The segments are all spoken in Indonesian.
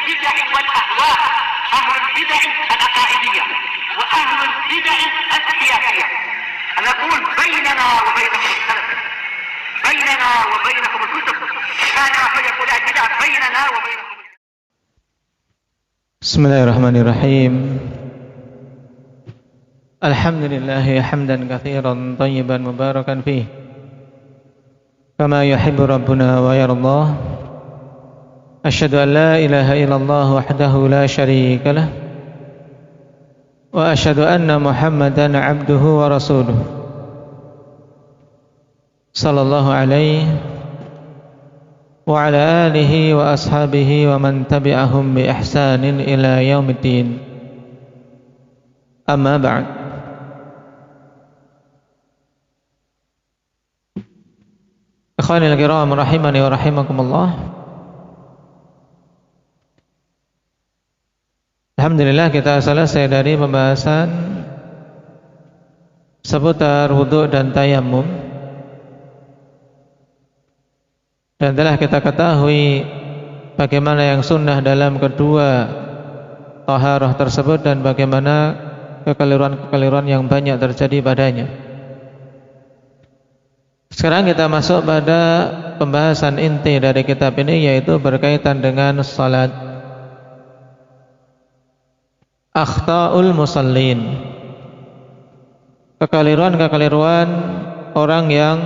البدع والأهواء، أهل البدع العقائدية وأهل البدع السياسية. نقول بيننا وبينكم السلف، بيننا وبينكم الكتب، كان فيقول البدع بيننا وبينكم. بسم الله الرحمن الرحيم. الحمد لله حمدا كثيرا طيبا مباركا فيه كما يحب ربنا ويرضاه. أشهد أن لا إله إلا الله وحده لا شريك له، وأشهد أن محمدا عبده ورسوله صلى الله عليه وعلى آله وأصحابه ومن تبعهم بإحسان إلى يوم الدين. أما بعد. Ikhwanil kiram rahimani wa rahimakumullah. Alhamdulillah, kita selesai dari pembahasan seputar wudu dan tayamum, dan telah kita ketahui bagaimana yang sunnah dalam kedua taharah tersebut dan bagaimana kekeliruan-kekeliruan yang banyak terjadi padanya. Sekarang kita masuk pada pembahasan inti dari kitab ini, yaitu berkaitan dengan salat. Akhta'ul musallin, kekeliruan-kekeliruan orang yang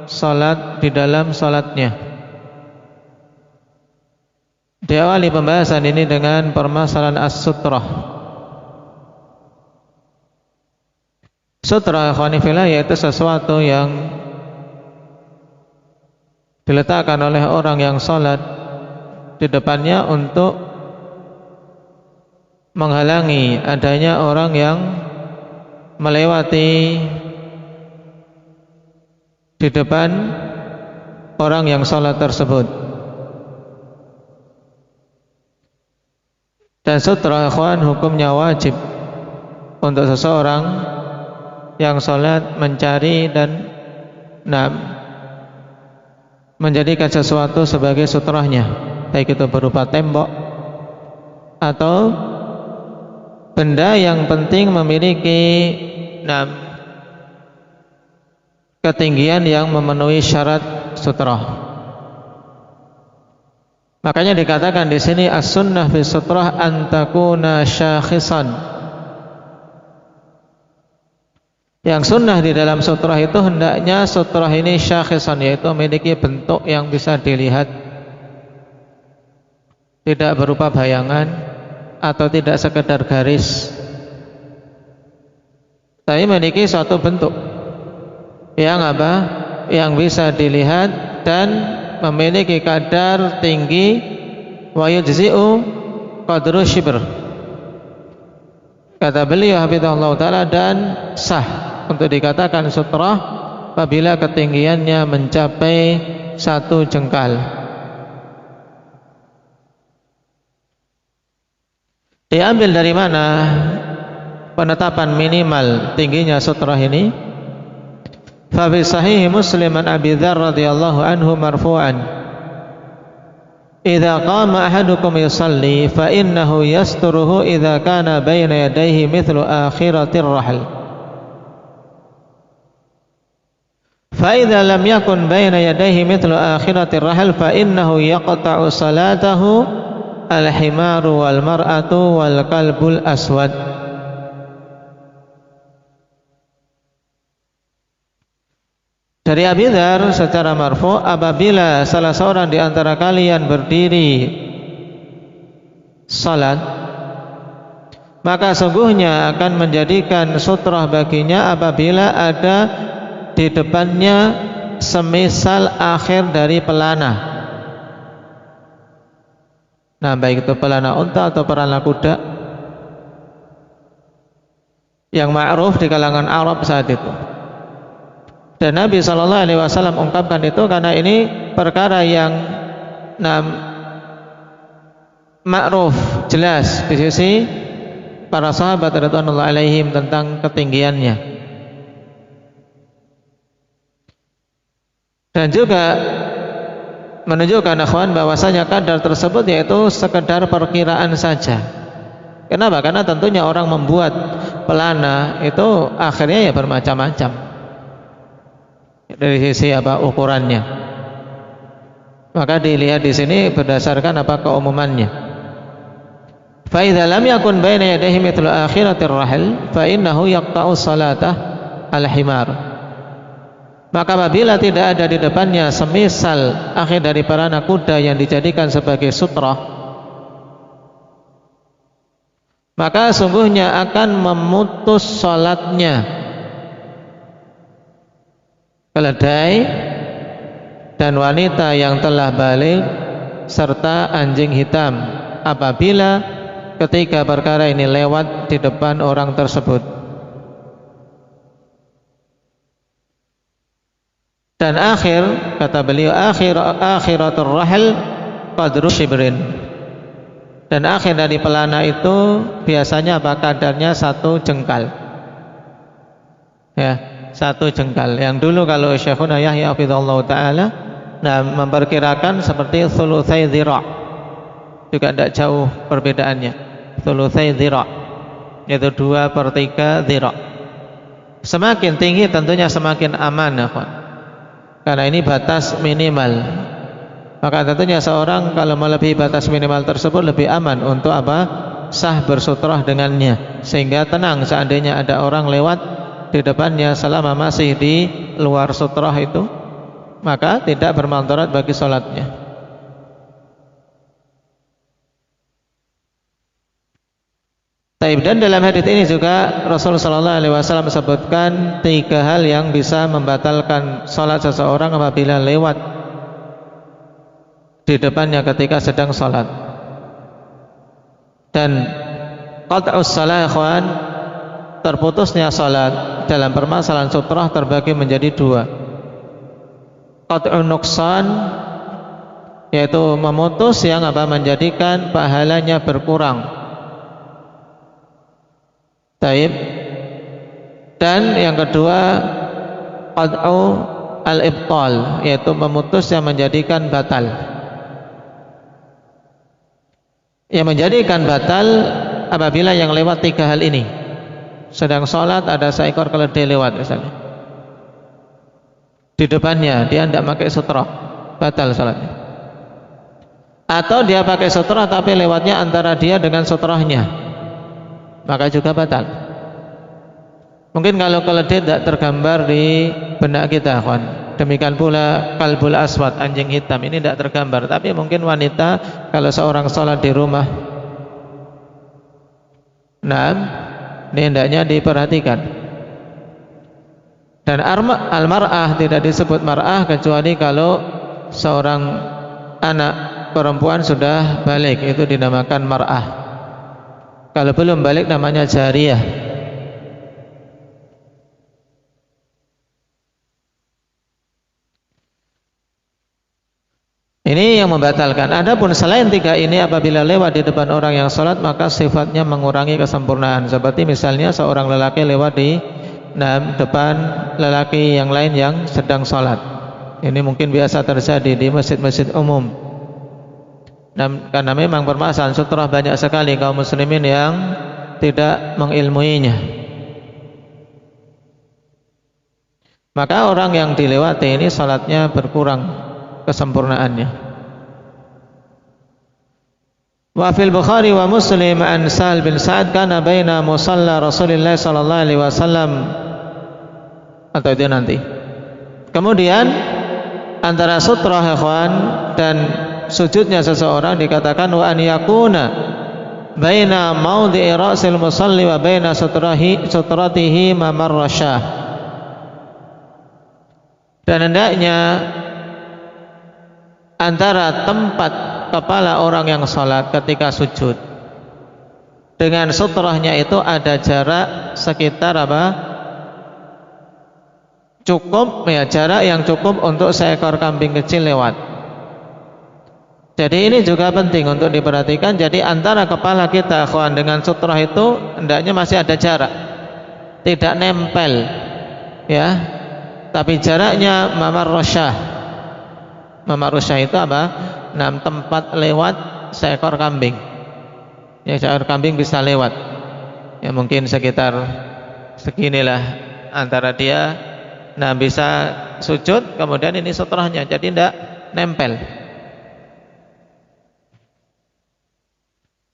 salat di dalam salatnya. Diawali pembahasan ini dengan permasalahan as-sutrah. Sutrah, ikhwani fillah, yaitu sesuatu yang diletakkan oleh orang yang salat di depannya untuk menghalangi adanya orang yang melewati di depan orang yang salat tersebut. Dan sutra, ikhwan, hukumnya wajib untuk seseorang yang salat mencari dan menjadikan sesuatu sebagai sutrahnya, baik itu berupa tembok atau benda yang penting memiliki ketinggian yang memenuhi syarat sutrah. Makanya dikatakan di sini as-sunnah fi sutrah an takuna syakhisan. Yang sunnah di dalam sutrah itu hendaknya sutrah ini syakhisan, yaitu memiliki bentuk yang bisa dilihat, tidak berupa bayangan atau tidak sekedar garis, tapi memiliki suatu bentuk yang yang bisa dilihat dan memiliki kadar tinggi, wa yujzi'u qadru shibr, kata beliau hafizahullah ta'ala, dan sah untuk dikatakan sutrah apabila ketinggiannya mencapai 1 jengkal. Diambil dari mana penetapan minimal tingginya sutrah ini? Fa fi sahih Muslim an Abi Dzar radhiyallahu anhu marfu'an, idza qama ahadukum yusalli fa innahu yasturuhu idza kana baina yadayhi mithlu akhiratir rahl, fa idza lam yakun baina yadayhi mithlu akhiratir rahl fa innahu yaqta'u salatahu al-himaru wal mar'atu wal kalbul aswad. Dari Abi Dzar secara marfu, apabila salah seorang di antara kalian berdiri salat, maka sungguhnya akan menjadikan sutrah baginya apabila ada di depannya semisal akhir dari pelana. Baik itu pelana unta atau pelana kuda yang ma'ruf di kalangan Arab saat itu. Dan Nabi SAW ungkapkan itu karena ini perkara yang ma'ruf, jelas di sisi para sahabat radhiyallahu alaihim tentang ketinggiannya. Dan juga menunjukkan akhwan bahwasanya kadar tersebut yaitu sekedar perkiraan saja. Kenapa? Karena tentunya orang membuat pelana itu akhirnya ya bermacam-macam dari sisi ukurannya. Maka dilihat di sini berdasarkan keumumannya. Fa idza lam yakun baina yadayhi mithlu akhiratir rahil fa innahu yaqta'u salatah al-himar. Maka apabila tidak ada di depannya semisal akhir dari pelana kuda yang dijadikan sebagai sutrah, maka sungguhnya akan memutus salatnya keledai dan wanita yang telah balik serta anjing hitam apabila ketika perkara ini lewat di depan orang tersebut. Dan akhir, kata beliau, akhiratul rahil qadru shibrin. Dan akhir dari pelana itu biasanya kadarnya 1 jengkal. Ya, 1 jengkal. Yang dulu kalau Syekhuna Yahya hafizallahu taala memperkirakan seperti thulutsai dhira'. Juga tidak jauh perbedaannya. Thulutsai dhira', yaitu 2/3 dhira'. Semakin tinggi tentunya semakin aman, akhwan. Karena ini batas minimal. Maka tentunya seorang kalau melebihi batas minimal tersebut lebih aman untuk sah bersutrah dengannya, sehingga tenang seandainya ada orang lewat di depannya selama masih di luar sutrah itu, maka tidak bermandarat bagi sholatnya. Dan dalam hadits ini juga Rasulullah SAW sebutkan 3 hal yang bisa membatalkan sholat seseorang apabila lewat di depannya ketika sedang sholat. Dan qat'us shalah, ikhwan, terputusnya sholat dalam permasalahan sutrah terbagi menjadi 2. Qat'un nuqsan, yaitu memutus yang menjadikan pahalanya berkurang. Taib. Dan yang kedua qad'u al-ibtal, yaitu memutus yang menjadikan batal. Yang menjadikan batal apabila yang lewat 3 hal ini. Sedang sholat ada seekor keledai lewat misalnya di depannya, dia tidak pakai sutrah, batal sholatnya. Atau dia pakai sutrah tapi lewatnya antara dia dengan sutrahnya, maka juga batal. Mungkin kalau keledai tidak tergambar di benak kita, kawan. Demikian pula kalbul aswad, anjing hitam, ini tidak tergambar. Tapi mungkin wanita kalau seorang sholat di rumah, ini hendaknya diperhatikan. Dan al-mar'ah tidak disebut mar'ah kecuali kalau seorang anak perempuan sudah balik, itu dinamakan mar'ah. Kalau belum balik namanya jariyah. Ini yang membatalkan. Adapun selain 3 ini, apabila lewat di depan orang yang sholat, maka sifatnya mengurangi kesempurnaan. Seperti misalnya seorang lelaki lewat di depan lelaki yang lain yang sedang sholat. Ini mungkin biasa terjadi di masjid-masjid umum. Karena memang permasalahan sutrah banyak sekali kaum muslimin yang tidak mengilmuinya. Maka orang yang dilewati ini salatnya berkurang kesempurnaannya. Wa fil Bukhari wa Muslim an Sahal bin Sa'ad kana baina musalla Rasulullah sallallahu alaihi wasallam, atau itu nanti. Kemudian antara sutrah, ikhwan, dan sujudnya seseorang dikatakan wa an yakuna baina maudhi'i ra'sil musalli wa baina sutratihi mamarra syah. Dan hendaknya antara tempat kepala orang yang sholat ketika sujud dengan sutrahnya itu ada jarak sekitar cukup, jarak yang cukup untuk seekor kambing kecil lewat. Jadi ini juga penting untuk diperhatikan. Jadi antara kepala kita, ikhwan, dengan sutrah itu hendaknya masih ada jarak, tidak nempel, ya, tapi jaraknya mamar rasyah, Mamar rusyah itu apa? Nah, tempat lewat seekor kambing. Ya, seekor kambing bisa lewat. Ya, mungkin sekitar seginilah antara dia. Nah, bisa sujud, kemudian ini sutrahnya, jadi tidak nempel.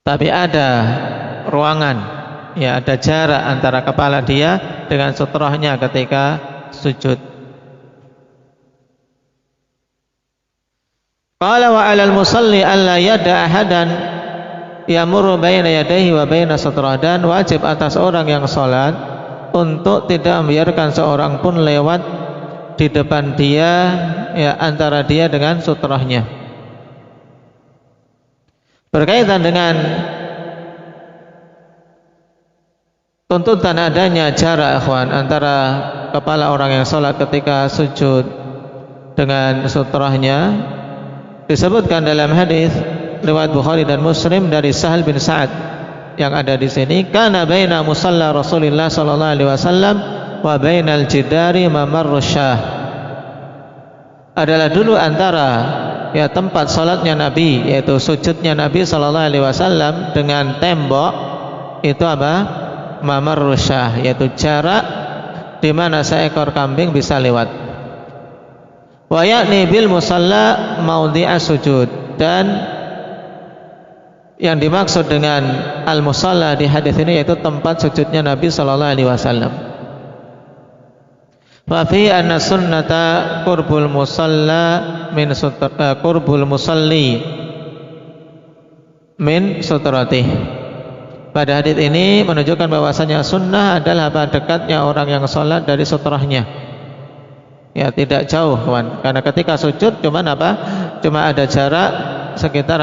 Tapi ada ruangan, ya, ada jarak antara kepala dia dengan sutrahnya ketika sujud. Qala wa 'alal musalli alla yada ahadan yamurru baina yadayhi wa baina sutrah, dan wajib atas orang yang salat untuk tidak membiarkan seorang pun lewat di depan dia, ya, antara dia dengan sutrahnya. Berkaitan dengan tuntutan adanya jarak, ikhwan, antara kepala orang yang salat ketika sujud dengan sutrahnya, disebutkan dalam hadis riwayat Bukhari dan Muslim dari Sahal bin Sa'ad yang ada di sini, kana baina musalla Rasulillah sallallahu alaihi wasallam wa bainal jidari mamarru syah. Adalah dulu antara, ya, tempat salatnya Nabi, yaitu sujudnya Nabi sallallahu alaihi wasallam dengan tembok itu apa? Mamarru syah, yaitu jarak di mana seekor kambing bisa lewat. Wa ya'ni bil musalla maudhi'a sujud, dan yang dimaksud dengan al-musalla di hadis ini yaitu tempat sujudnya Nabi sallallahu alaihi wasallam. Wa fi anna sunnata qurbul musalla min qurbul musalli min sutratihi. Pada hadis ini menunjukkan bahwasanya sunnah adalah dekatnya orang yang salat dari sutrahnya. Ya, tidak jauh, kawan. Karena ketika sujud cuma ada jarak sekitar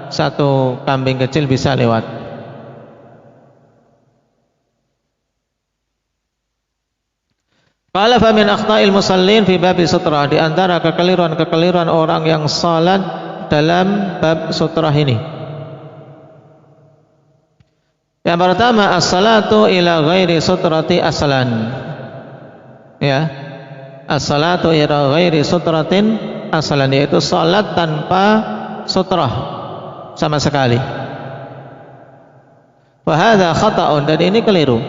satu kambing kecil bisa lewat. Qala fa min akhta'il musallin fi babi sutrah, di antara kekeliruan orang yang salat dalam bab sutrah ini. Yang pertama, as-salatu ila ghairi sutrati aslan. Ya. As-salatu ila ghairi sutratin aslan, yaitu salat tanpa sutrah sama sekali. Wa hadza khata'un, dan ini keliru.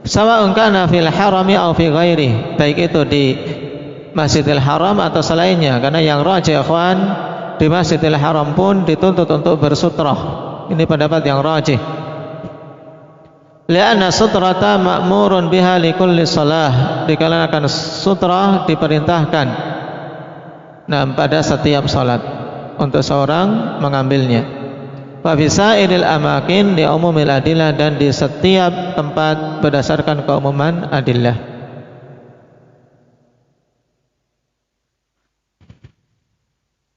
Sawa'un kana fil harami aw fi ghairi, baik itu di Masjidil Haram atau selainnya, karena yang rajih, ikhwan, di Masjidil Haram pun dituntut untuk bersutrah. Ini pendapat yang rajih. Lianna sutrata ma'murun biha li kulli shalah, dikarenakan sutrah diperintahkan pada setiap salat untuk seorang mengambilnya. Wa fi sa'iril amakin li umumil adillah, dan di setiap tempat berdasarkan keumuman adillah.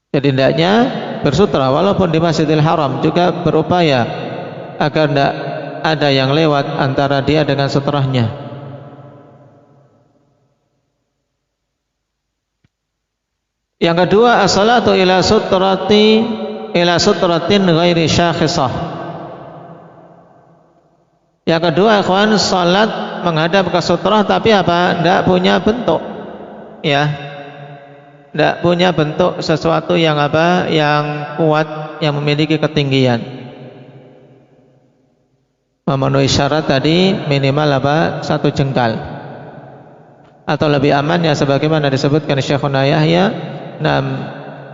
Jadi hendaknya bersutrah, walaupun di Masjidil Haram juga berupaya agar tidak ada yang lewat antara dia dengan sutrahnya. Yang kedua, as-salatu ila sutratin ghairi syakhisah. Yang kedua, ikhwan, salat menghadap ke sutrah tapi tidak punya bentuk, ya, tidak punya bentuk sesuatu yang yang kuat, yang memiliki ketinggian. Memenuhi syarat tadi minimal 1 jengkal, atau lebih aman ya sebagaimana disebutkan Syekhuna Yahya,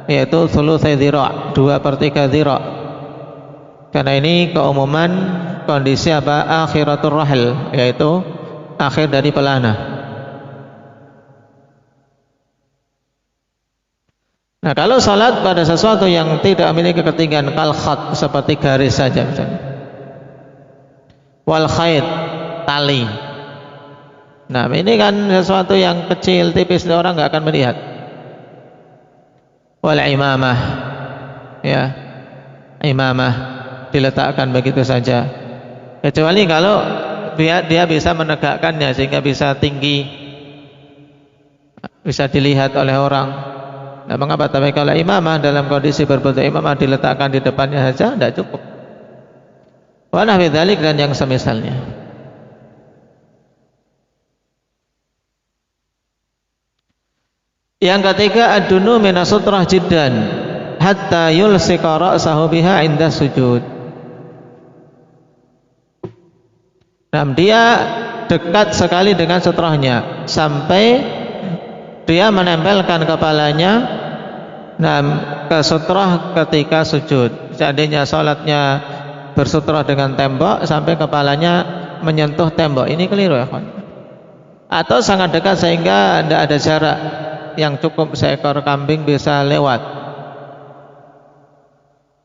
yaitu thulutsai dhira', 2/3 dhira'. Karena ini keumuman kondisi akhiratul rahil, yaitu akhir dari pelana. Nah, kalau salat pada sesuatu yang tidak memiliki ketinggian, kal khat, seperti garis saja misalnya, wal khayt, tali. Nah, ini kan sesuatu yang kecil, tipis, orang nggak akan melihat. Wal imamah, ya, imamah diletakkan begitu saja, kecuali kalau dia bisa menegakkannya sehingga bisa tinggi, bisa dilihat oleh orang. Nah, mengapa? Tapi kalau imamah dalam kondisi berbentuk imamah diletakkan di depannya saja tidak cukup. Wa nahwi dzalik, dan yang semisalnya. Yang ketiga, ad-dunu minas sutrah jiddan hatta yulsika ra'sahu biha 'inda sujud. Nah, dia dekat sekali dengan sutrahnya sampai dia menempelkan kepalanya ke sutrah ketika sujud. Seandainya salatnya bersutrah dengan tembok sampai kepalanya menyentuh tembok, ini keliru ya kawan. Atau sangat dekat sehingga tidak ada jarak yang cukup seekor kambing bisa lewat.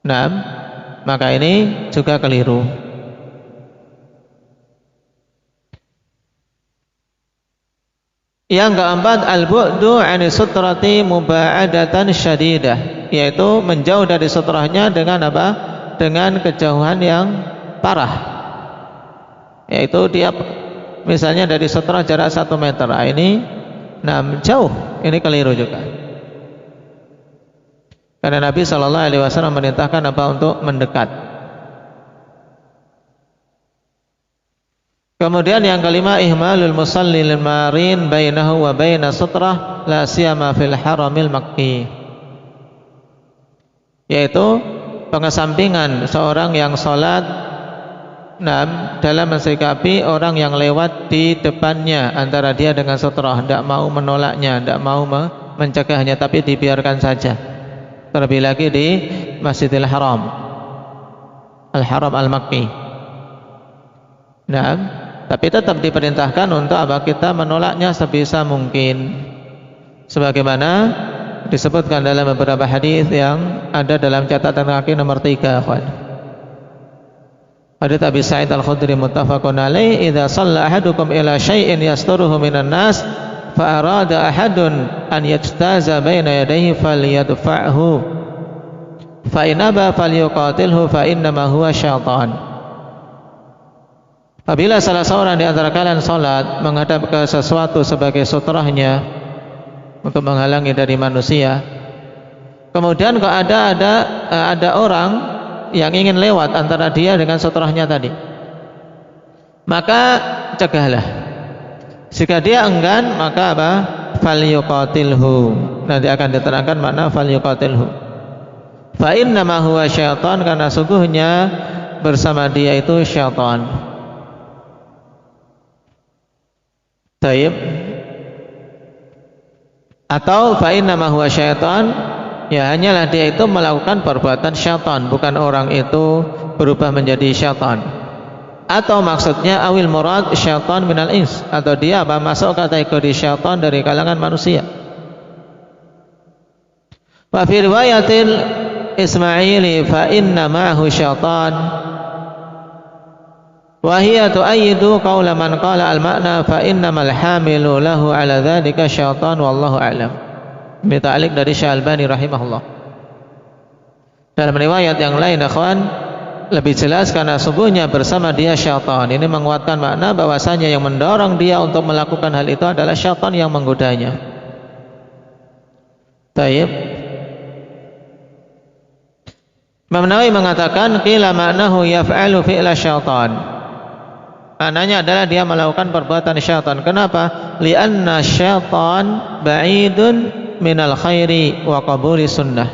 Nah, maka ini juga keliru. Yang keempat, al-bu'du 'ani sutrati muba'adatan syadidah, yaitu menjauh dari sutrahnya dengan apa? Dengan kejauhan yang parah. Yaitu dia misalnya dari sutrah jarak 1 meter. Ini jauh. Ini keliru juga. Karena Nabi SAW merintahkan apa? Untuk mendekat. Kemudian yang kelima, ihmalul musalli lil marin bainahu wa baina sutrah la siyama fil haramil makki, yaitu pengesampingan seorang yang sholat dalam mensikapi orang yang lewat di depannya antara dia dengan sutrah, tidak mau menolaknya, tidak mau mencegahnya, tapi dibiarkan saja. Terlebih lagi di Masjidil Haram, Al-Haram Al-Makki. Tapi tetap diperintahkan untuk apa? Kita menolaknya sebisa mungkin, sebagaimana disebutkan dalam beberapa hadis yang ada dalam catatan kaki nomor 3. Hadits Abi Sa'id Al-Khudri muttafaqun alaih, idza shalla ahadukum ila syai'in yasturuhu minan nas fa arada ahadun an yajtaza baina yadayhi falyadfa'hu fa in aba falyuqatilhu fa innama huwa syaitan. Apabila salah seorang di antara kalian salat menghadap ke sesuatu sebagai sutrahnya untuk menghalangi dari manusia, kemudian kok ada orang yang ingin lewat antara dia dengan sutrahnya tadi, maka cegahlah. Jika dia enggan, maka apa? Falyuqatilhu. Nanti akan diterangkan makna falyuqatilhu. Fa innama huwa syaitan, karena sungguhnya bersama dia itu syaitan. Taib. Atau fa innama huwa syaitan, ya hanyalah dia itu melakukan perbuatan syaitan, bukan orang itu berubah menjadi syaitan. Atau maksudnya awil murad syaitan minal ins, atau dia apa? Masuk kategori syaitan dari kalangan manusia. Wa fi riwayatil Ismaili fa inna ma'ahu syaitan wa hiya tu'ayyidu qawla man qala al-ma'na fa innamal hamilu lahu ala dzalika syaitan wallahu a'lam. Ini ta'liq dari Syekh Albani rahimahullah. Dalam riwayat yang lain akhwan lebih jelas, karena sungguhnya bersama dia syaitan. Ini menguatkan makna bahwasanya yang mendorong dia untuk melakukan hal itu adalah syaitan yang menggodanya. Taib. Imam Nawawi mengatakan qila ma'nahu yaf'alu fi'la syaitan. Maknanya adalah dia melakukan perbuatan syaitan. Kenapa? Li'anna syaitan ba'idun minal khairi wa qabuli sunnah.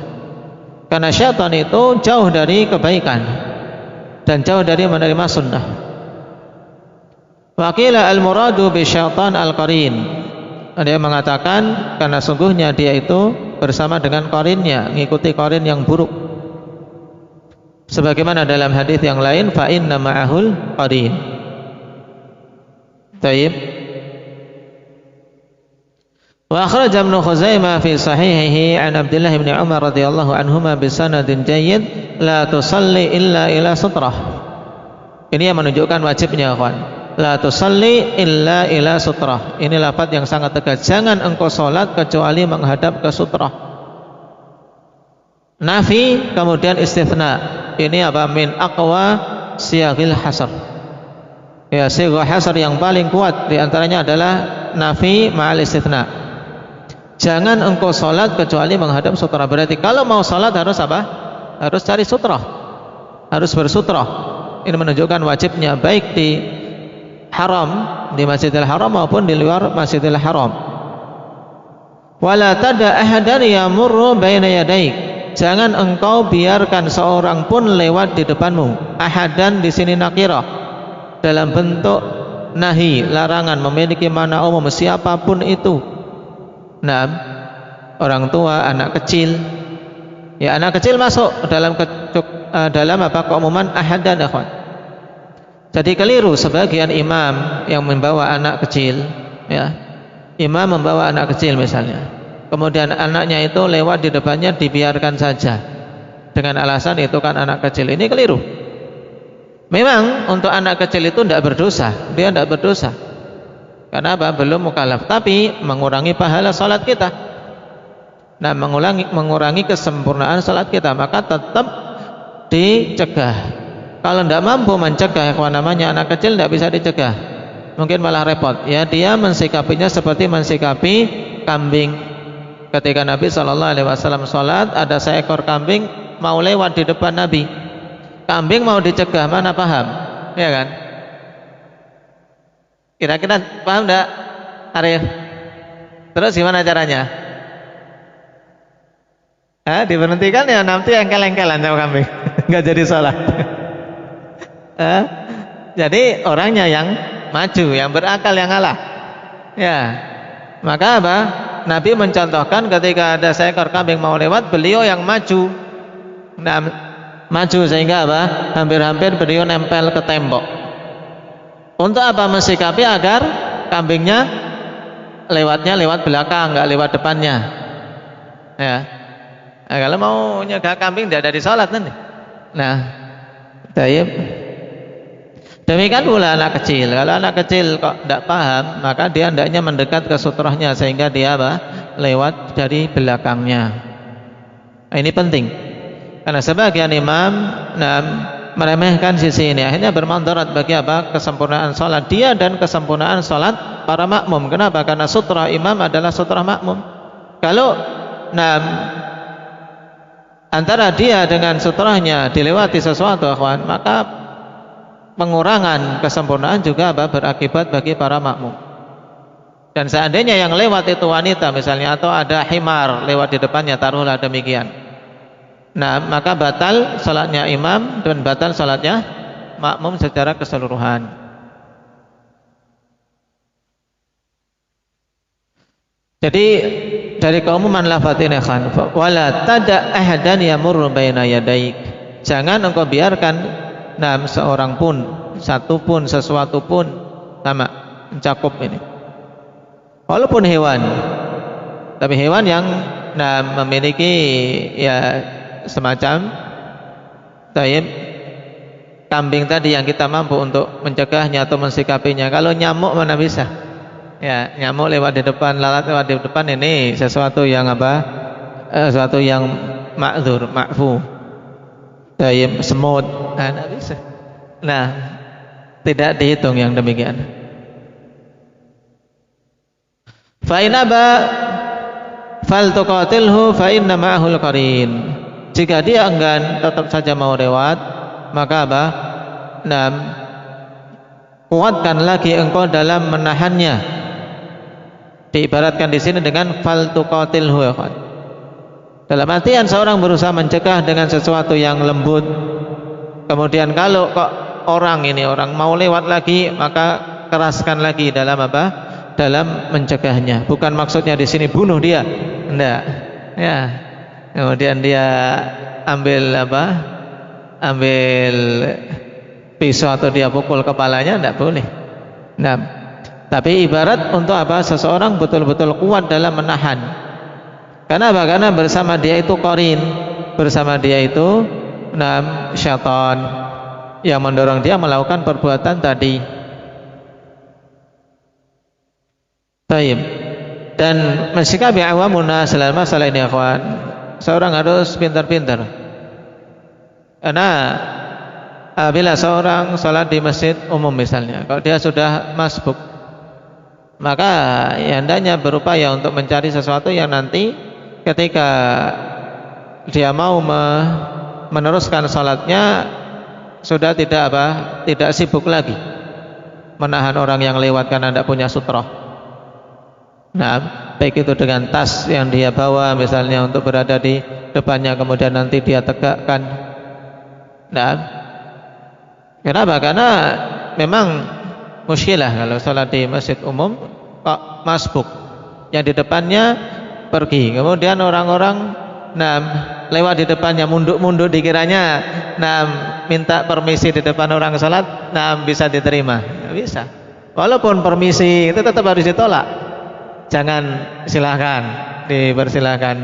Karena syaitan itu jauh dari kebaikan dan jauh dari menerima sunnah. Wa qila al-muradu bi syaitan al-qarin. Dia mengatakan karena sungguhnya dia itu bersama dengan qarinnya, mengikuti qarin yang buruk. Sebagaimana dalam hadis yang lain, fa inna ma'ahul qarin. Taib. Wa akhraj Ibnu Khuzaimah fi sahihihi an Abdullah bin Umar radhiyallahu anhuma bi sanadin jayyid la tusalli illa ila sutrah. Ini yang menunjukkan wajibnya kawan. La tusalli illa ila sutrah. Ini lafaz yang sangat tegas. Jangan engkau salat kecuali menghadap ke sutrah. Nafi kemudian istitsna. Ini apa? Min aqwa siyaghil hasr. Ya, sighah hasr yang paling kuat diantaranya adalah nafi ma'al istitsna. Jangan engkau salat kecuali menghadap sutrah. Berarti kalau mau salat harus apa? Harus cari sutrah, harus bersutrah. Ini menunjukkan wajibnya baik di haram, di Masjidil Haram maupun di luar Masjidil Haram. Wala tada ahadan yamurru baina yadaik. Jangan engkau biarkan seorang pun lewat di depanmu. Ahadan di sini nakirah dalam bentuk nahi, larangan, memiliki makna umum, siapapun itu. Nah, orang tua, anak kecil. Ya, anak kecil masuk dalam apa keumuman ahadan, akhwan. Jadi keliru sebagian imam yang membawa anak kecil, ya. Imam membawa anak kecil misalnya. Kemudian anaknya itu lewat di depannya, dibiarkan saja dengan alasan itu kan anak kecil. Ini keliru. Memang untuk anak kecil itu tidak berdosa, dia tidak berdosa. Karena apa? Belum mukallaf, tapi mengurangi pahala salat kita. Nah, mengurangi kesempurnaan salat kita, maka tetap dicegah. Kalau tidak mampu mencegah, yang namanya anak kecil tidak bisa dicegah, mungkin malah repot. Ya, dia mensikapinya seperti mensikapi kambing. Ketika Nabi SAW sholat, ada seekor kambing mau lewat di depan Nabi. Kambing mau dicegah, mana paham? Ya kan? Kira-kira paham tidak, Arif? Terus gimana caranya? Diberhentikan ya, nanti engkel-engkelan sama kambing, nggak jadi sholat. Jadi orangnya yang maju, yang berakal yang ngalah. Ya, maka apa? Nabi mencontohkan ketika ada seekor kambing mau lewat, beliau yang maju. Nah, maju sehingga apa? Hampir-hampir beliau nempel ke tembok. Untuk apa? Mensikapi agar kambingnya lewatnya lewat belakang, nggak lewat depannya. Ya. Nah, kalau mau nyegah kambing tidak ada di sholat nanti. Nah, tayyib. Demikian pula anak kecil. Kalau anak kecil kok tidak paham, maka dia hendaknya mendekat ke sutrahnya sehingga dia apa? Lewat dari belakangnya. Nah, ini penting. Karena sebagian imam meremehkan sisi ini, akhirnya bermandarat bagi apa? Kesempurnaan sholat dia dan kesempurnaan sholat para makmum. Kenapa? Karena sutrah imam adalah sutrah makmum. Kalau antara dia dengan sutrahnya dilewati sesuatu, akhwan, maka pengurangan kesempurnaan juga berakibat bagi para makmum. Dan seandainya yang lewat itu wanita misalnya, atau ada himar lewat di depannya, taruhlah demikian. Nah, maka batal salatnya imam dan batal salatnya makmum secara keseluruhan. Jadi dari keumuman lafaz ini kan, wala tada ahadan yamurru baina yadaik. Jangan engkau biarkan seorang pun, satu pun, sesuatu pun, sama mencakup ini. Walaupun hewan, tapi hewan yang memiliki ya semacam tayyib kambing tadi yang kita mampu untuk mencegahnya atau mensikapinya. Kalau nyamuk mana bisa? Ya, nyamuk lewat di depan, lalat lewat di depan, ini sesuatu yang apa? Sesuatu yang ma'dzur, ma'fu. Tayyib, semut, tidak bisa. Nah, tidak dihitung yang demikian. Fa in aba faltuqatilhu fa inna ma'ahul qarin. Jika dia enggan tetap saja mau lewat, maka apa? Kuatkan lagi engkau dalam menahannya. Diibaratkan di sini dengan faltuqatilhu. Dalam artian seorang berusaha mencegah dengan sesuatu yang lembut. Kemudian kalau kok orang mau lewat lagi, maka keraskan lagi dalam apa? Dalam mencegahnya. Bukan maksudnya di sini bunuh dia. Enggak. Ya. Kemudian dia ambil pisau atau dia pukul kepalanya, enggak boleh. Nah, tapi ibarat untuk apa? Seseorang betul-betul kuat dalam menahan. Karena apa? Karena bersama dia itu qarin, bersama dia itu syaitan yang mendorong dia melakukan perbuatan tadi. Taib. Dan mensikapi awamuna selama masalah ini, akhwan, seorang harus pintar-pintar. Karena bila seorang salat di masjid umum misalnya, kalau dia sudah masbuk, maka ya hendaknya berupaya untuk mencari sesuatu yang nanti ketika dia mau meneruskan salatnya sudah tidak sibuk lagi menahan orang yang lewat karena tidak punya sutrah. Nah, baik itu dengan tas yang dia bawa misalnya untuk berada di depannya, kemudian nanti dia tegakkan. Nah, kenapa? Karena memang muskilah kalau sholat di masjid umum kok masbuk, yang di depannya pergi, kemudian orang-orang lewat di depannya, munduk-munduk dikiranya minta permisi di depan orang sholat, bisa diterima. Nggak bisa. Walaupun permisi itu tetap harus ditolak. Jangan silahkan, dipersilahkan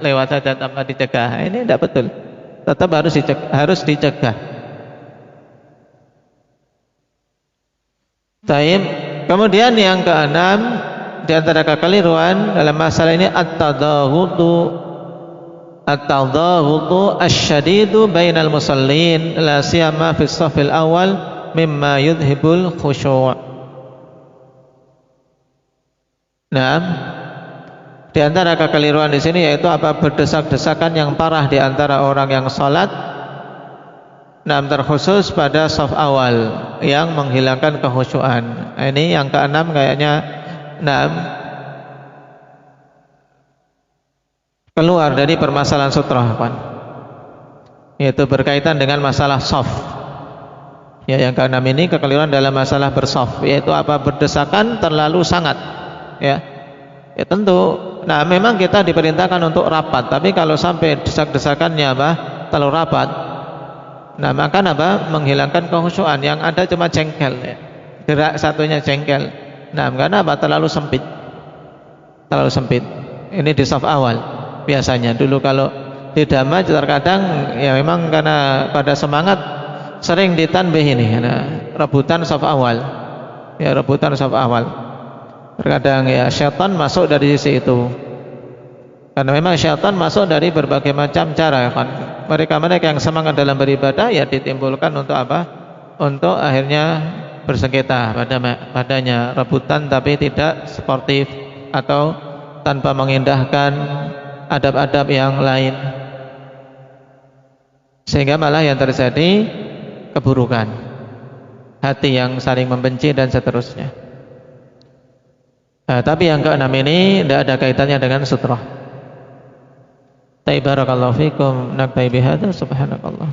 lewat saja tanpa dicegah. Ini tidak betul. Tetap harus dicegah. Taib. Kemudian yang keenam di antara kekeliruan dalam masalah ini at-tadawudu asy-syadidu bainal musallin la siyama fi shaffil awal mimma yudhibul khusyu'. Nah, di antara kekeliruan di sini yaitu berdesak-desakan yang parah di antara orang yang salat, terkhusus pada shaf awal yang menghilangkan kekhusyuan. Ini yang keenam kayaknya keluar dari permasalahan sutrah, yaitu berkaitan dengan masalah shaf. Ya, yang keenam ini kekeliruan dalam masalah bersaf, yaitu berdesakan terlalu sangat. Ya tentu. Memang kita diperintahkan untuk rapat, tapi kalau sampai desak-desakannya terlalu rapat, maka menghilangkan kekhusyuan. Yang ada cuma jengkel, ya. Gerak satunya jengkel. Karena terlalu sempit. Terlalu sempit. Ini di shaf awal biasanya. Dulu kalau di Dhamma terkadang ya memang karena pada semangat sering ditanbih ini, rebutan shaf awal. Ya, rebutan shaf awal. Terkadang ya syaitan masuk dari sisi itu, karena memang syaitan masuk dari berbagai macam cara, mereka yang semangat dalam beribadah ya ditimbulkan untuk untuk akhirnya bersengketa padanya, rebutan tapi tidak sportif atau tanpa mengindahkan adab-adab yang lain, sehingga malah yang terjadi keburukan, hati yang saling membenci dan seterusnya. Tapi yang keenam ini tidak ada kaitannya dengan sutrah. Barakallahu fikum. Naktai bihadza subhanakallah.